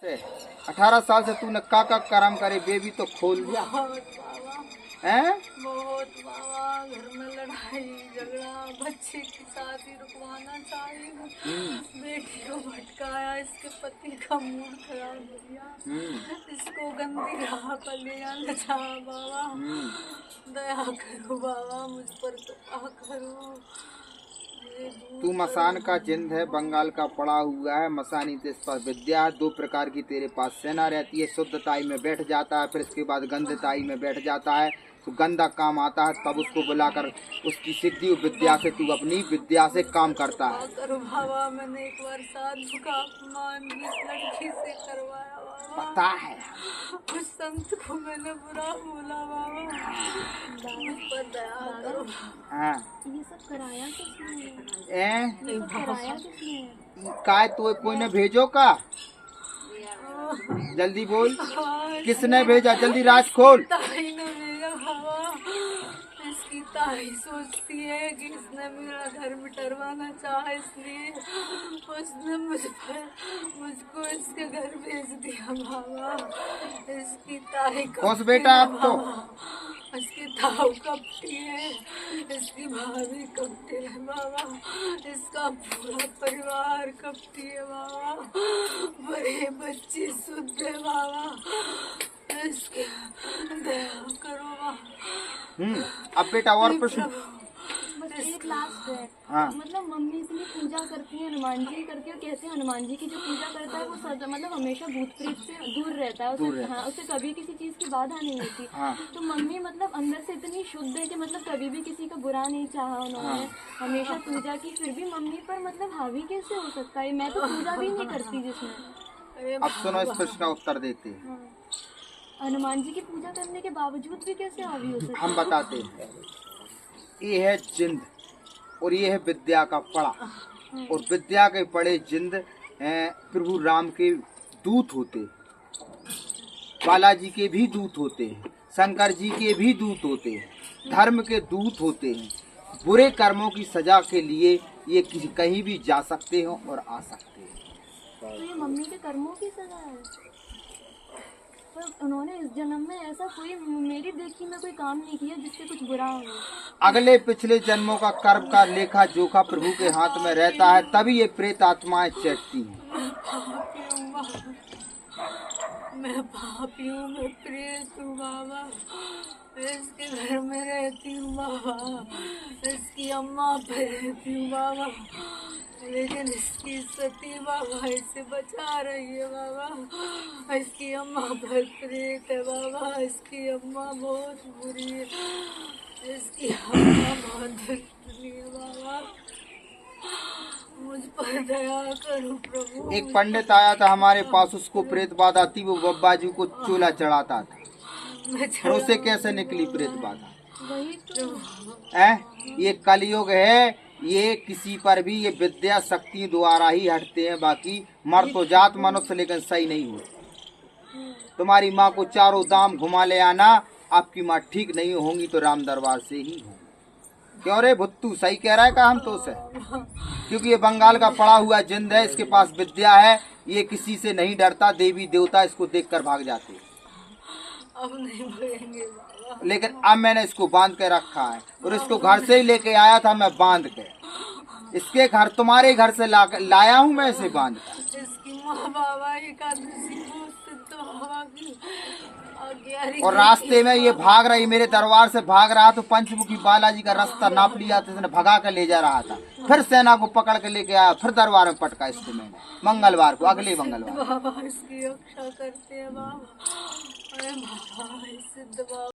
18 साल से तूने काका करम करे बेबी तो खोल दिया हैं? बहुत बाबा, घर में लड़ाई झगड़ा, बच्चे की शादी रुकवाना चाहिए, बेटी को भटकाया, इसके पति का मूड खराब हो गया, इसको गंदी राह पर ले जाना चाहा बाबा, दया करो बाबा, मुझ पर दया करो। तू मसान का जिंद है, बंगाल का पड़ा हुआ है, मसानी तेरे पास विद्या है, 2 प्रकार की तेरे पास सेना रहती है। शुद्धताई में बैठ जाता है, फिर इसके बाद गंधताई में बैठ जाता है। तो गंदा काम आता है तब उसको बुलाकर उसकी सिद्धि विद्या से तू अपनी विद्या से काम करता है। करो बाबा, मैंने एक बार साधु का अपमान इस लड़की से करवाया बाबा, पता है उस संत को मैंने बुरा बोला बाबा, मुझ पर दया करो। हाँ ये सब कराया किसने? कराया किसने? काय तो कोई ने भेजो का? जल्दी बोल, किसने भेजा? जल्दी राज खोल। ताई ने भेजा बाबा, इसकी ताई सोचती है कि इसने मेरा घर मिटरवाना चाहा, इसलिए उसने मुझको इसके घर भेज दिया बाबा। इसकी ताई कौन बेटा अब तो? इसकी ताऊ कपटी है, इसकी भाभी कपटी है बाबा, इसका पूरा परिवार कपटी है बाबा, बड़े बच्चे शुद्ध है बाबा, इसके दया करो बाबा। अब बेटा और प्रश्न? एक लास्ट है। हाँ। मतलब मम्मी इतनी पूजा करती है, हनुमान जी करती है, कहते हैं हनुमान जी की जो पूजा करता है वो मतलब हमेशा भूत प्रेत से दूर रहता है, उसे हाँ, उसे कभी किसी चीज की बाधा नहीं होती। हाँ। तो मम्मी मतलब अंदर से इतनी शुद्ध है कि मतलब कभी भी किसी का बुरा नहीं चाहा उन्होंने, हाँ। हमेशा पूजा की, फिर भी मम्मी पर मतलब हावी कैसे हो सकता है? मैं तो पूजा भी नहीं करती जिसमें। अब सुनो, इस प्रश्न का उत्तर देते हैं। हाँ। हनुमान जी की पूजा करने के बावजूद भी कैसे हावी हो सकता है? हम बताते हैं। ये है जिंद और ये है विद्या का पड़ा, और विद्या के पड़े जिंद प्रभु राम के दूत होते, बालाजी के भी दूत होते हैं, शंकर जी के भी दूत होते हैं, धर्म के दूत होते हैं। बुरे कर्मों की सजा के लिए ये कहीं भी जा सकते हो और आ सकते हैं। तो ये मम्मी के कर्मों की सजा है, पर उन्होंने इस जन्म में ऐसा कोई मेरी देखी में कोई काम नहीं किया जिससे कुछ बुरा हो। अगले पिछले जन्मों का कर्म का लेखा जोखा प्रभु के हाथ में रहता है, तभी ये प्रेत आत्माएं चढ़ती हैं। मैं पापी हूँ, मैं प्रेत हूँ बाबा, इसके घर में रहती हूँ बाबा, इसकी अम्मा पे रहती हूँ बाबा, लेकिन इसकी सती बाबा इसे बचा रही है बाबा, इसकी अम्मा पर प्रेत है बाबा, इसकी अम्मा बहुत बुरी है, इसकी अम्मा बहुत दुष्टनी है बाबा, मुझ पर दया करो प्रभु। एक पंडित आया था हमारे पास, उसको प्रेत बाधा थी, वो बब्बा जी को चूल्हा चढ़ाता था, फिर उसे कैसे निकली प्रेत बाधा? वही तो ये कलयुग है, ये किसी पर भी ये विद्या शक्ति द्वारा ही हटते हैं, बाकी मर तो जात मनुष्य लेकिन सही नहीं हो। तुम्हारी माँ को चारों धाम घुमा ले आना, आपकी माँ ठीक नहीं होंगी तो राम दरबार से ही होंगी। क्यों रे भुत्तू, सही कह रहा है का हम तो उसे? क्योंकि ये बंगाल का पड़ा हुआ जिंद है, इसके पास विद्या है, ये किसी से नहीं डरता, देवी देवता इसको देखकर भाग जाते हैं। अब नहीं भरेंगे बाबा। लेकिन अब मैंने इसको बांध के रखा है, और इसको घर से ही लेके आया था मैं बांध के, इसके घर तुम्हारे घर से लाया हूँ मैं इसे बांध कर। इसकी माँ बाबा एकादशी को सिद्ध बाबा की और रास्ते में ये भाग रही, मेरे दरबार से भाग रहा, तो पंचमुखी बालाजी का रास्ता नाप लिया तो इसने भगा कर ले जा रहा था, फिर सेना को पकड़ के लेके आया, फिर दरबार में पटका इसको मैंने मंगलवार को, अगले मंगलवार। बाबा इसकी रक्षा करते हैं बाबा, अरे बाबा सिद्ध बाबा।